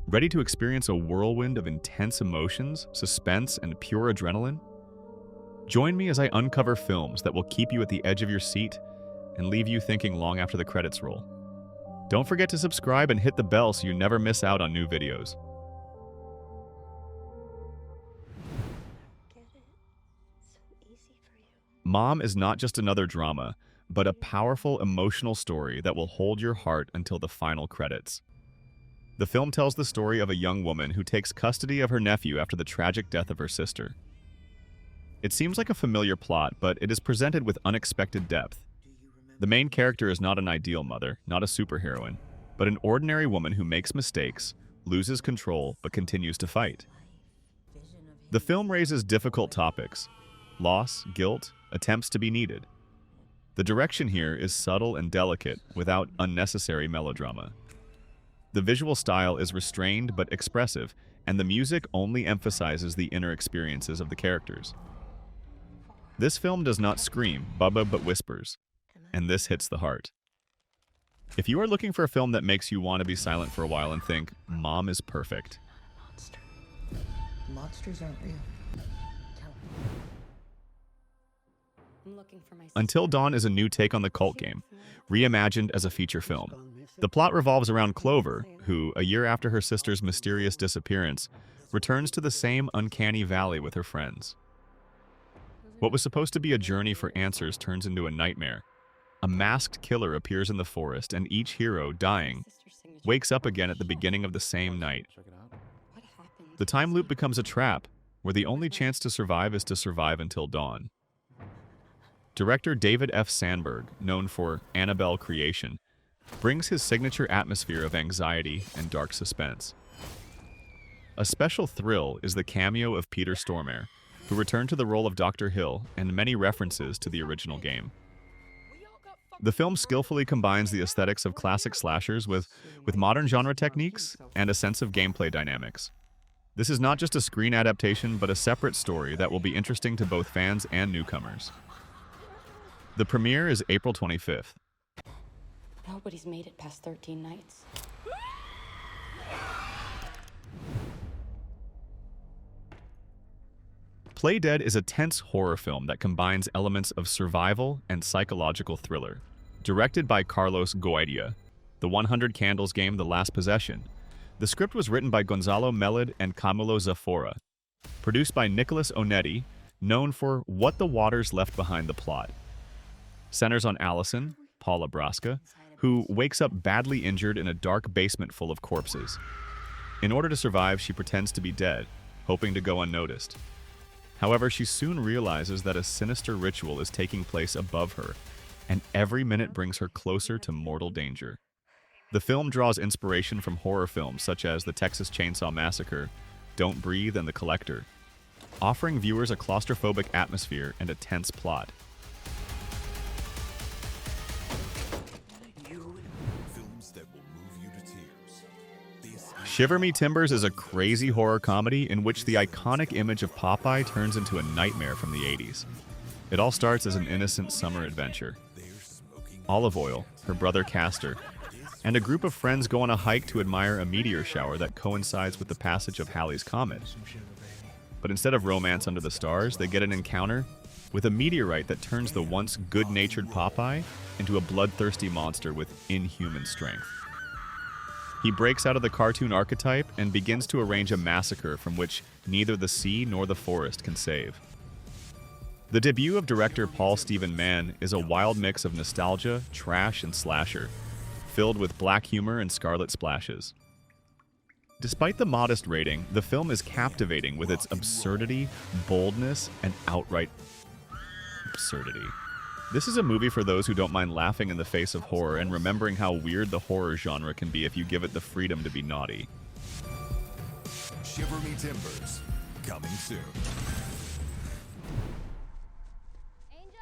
Ready to experience a whirlwind of intense emotions, suspense, and pure adrenaline? Join me as I uncover films that will keep you at the edge of your seat and leave you thinking long after the credits roll. Don't forget to subscribe and hit the bell so you never miss out on new videos. Mom is not just another drama, but a powerful emotional story that will hold your heart until the final credits. The film tells the story of a young woman who takes custody of her nephew after the tragic death of her sister. It seems like a familiar plot, but it is presented with unexpected depth. The main character is not an ideal mother, not a superheroine, but an ordinary woman who makes mistakes, loses control, but continues to fight. The film raises difficult topics: loss, guilt, attempts to be needed. The direction here is subtle and delicate without unnecessary melodrama. The visual style is restrained but expressive, and the music only emphasizes the inner experiences of the characters. This film does not scream, but whispers, and this hits the heart. If you are looking for a film that makes you want to be silent for a while and think, Mom is perfect. Monster. Monsters aren't real. Tell me. I'm looking for my Until Dawn is a new take on the cult game, reimagined as a feature film. The plot revolves around Clover, who, a year after her sister's mysterious disappearance, returns to the same uncanny valley with her friends. What was supposed to be a journey for answers turns into a nightmare. A masked killer appears in the forest, and each hero, dying, wakes up again at the beginning of the same night. The time loop becomes a trap, where the only chance to survive is to survive until dawn. Director David F. Sandberg, known for Annabelle Creation, brings his signature atmosphere of anxiety and dark suspense. A special thrill is the cameo of Peter Stormare, who returned to the role of Dr. Hill, and many references to the original game. The film skillfully combines the aesthetics of classic slashers with modern genre techniques and a sense of gameplay dynamics. This is not just a screen adaptation, but a separate story that will be interesting to both fans and newcomers. The premiere is April 25th. Nobody's made it past 13 nights. Play Dead is a tense horror film that combines elements of survival and psychological thriller. Directed by Carlos Goitia, the 100 Candles game The Last Possession. The script was written by Gonzalo Meled and Camilo Zafora. Produced by Nicholas Onetti, known for What the Waters Left Behind the Plot. Centers on Allison, Paula Brasca, who wakes up badly injured in a dark basement full of corpses. In order to survive, she pretends to be dead, hoping to go unnoticed. However, she soon realizes that a sinister ritual is taking place above her, and every minute brings her closer to mortal danger. The film draws inspiration from horror films such as The Texas Chainsaw Massacre, Don't Breathe, and The Collector, offering viewers a claustrophobic atmosphere and a tense plot. Shiver Me Timbers is a crazy horror comedy in which the iconic image of Popeye turns into a nightmare from the 80s. It all starts as an innocent summer adventure. Olive Oil, her brother Castor, and a group of friends go on a hike to admire a meteor shower that coincides with the passage of Halley's Comet. But instead of romance under the stars, they get an encounter with a meteorite that turns the once good-natured Popeye into a bloodthirsty monster with inhuman strength. He breaks out of the cartoon archetype and begins to arrange a massacre from which neither the sea nor the forest can save. The debut of director Paul Stephen Mann is a wild mix of nostalgia, trash, and slasher, filled with black humor and scarlet splashes. Despite the modest rating, the film is captivating with its absurdity, boldness, and outright absurdity. This is a movie for those who don't mind laughing in the face of horror and remembering how weird the horror genre can be if you give it the freedom to be naughty. Shiver Me Timbers, coming soon. Angel,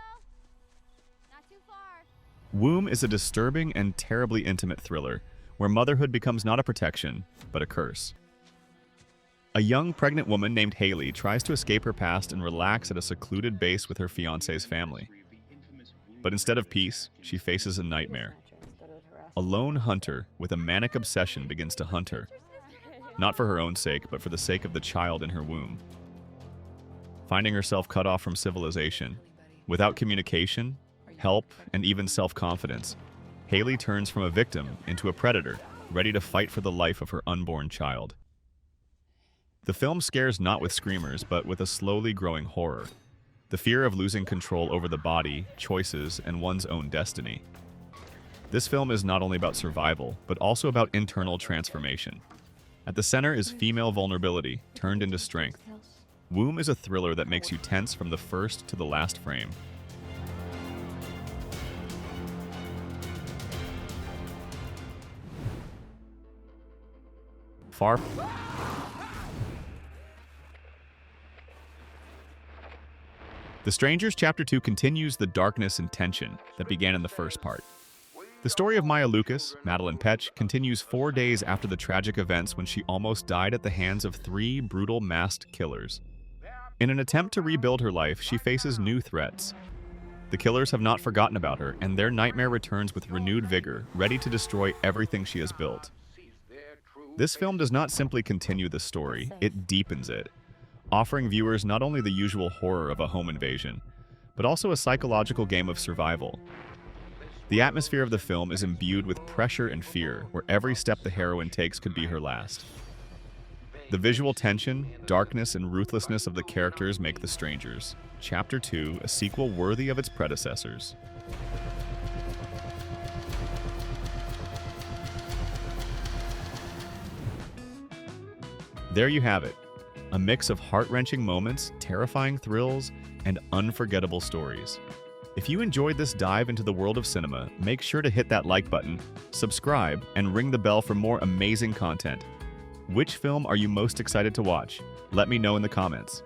not too far. Womb is a disturbing and terribly intimate thriller where motherhood becomes not a protection, but a curse. A young pregnant woman named Haley tries to escape her past and relax at a secluded base with her fiancé's family. But instead of peace, she faces a nightmare. A lone hunter with a manic obsession begins to hunt her. not for her own sake, but for the sake of the child in her womb. Finding herself cut off from civilization, without communication, help, and even self-confidence, Haley turns from a victim into a predator, ready to fight for the life of her unborn child. The film scares not with screamers, but with a slowly growing horror. The fear of losing control over the body, choices, and one's own destiny. This film is not only about survival, but also about internal transformation. At the center is female vulnerability, turned into strength. Womb is a thriller that makes you tense from the first to the last frame. The Strangers Chapter 2 continues the darkness and tension that began in the first part. The story of Maya Lucas, Madeline Petch, continues 4 days after the tragic events when she almost died at the hands of 3 brutal masked killers. In an attempt to rebuild her life, she faces new threats. The killers have not forgotten about her, and their nightmare returns with renewed vigor, ready to destroy everything she has built. This film does not simply continue the story, it deepens it, offering viewers not only the usual horror of a home invasion, but also a psychological game of survival. The atmosphere of the film is imbued with pressure and fear, where every step the heroine takes could be her last. The visual tension, darkness, and ruthlessness of the characters make The Strangers Chapter 2 a sequel worthy of its predecessors. There you have it, a mix of heart-wrenching moments, terrifying thrills, and unforgettable stories. If you enjoyed this dive into the world of cinema, make sure to hit that like button, subscribe, and ring the bell for more amazing content. Which film are you most excited to watch? Let me know in the comments.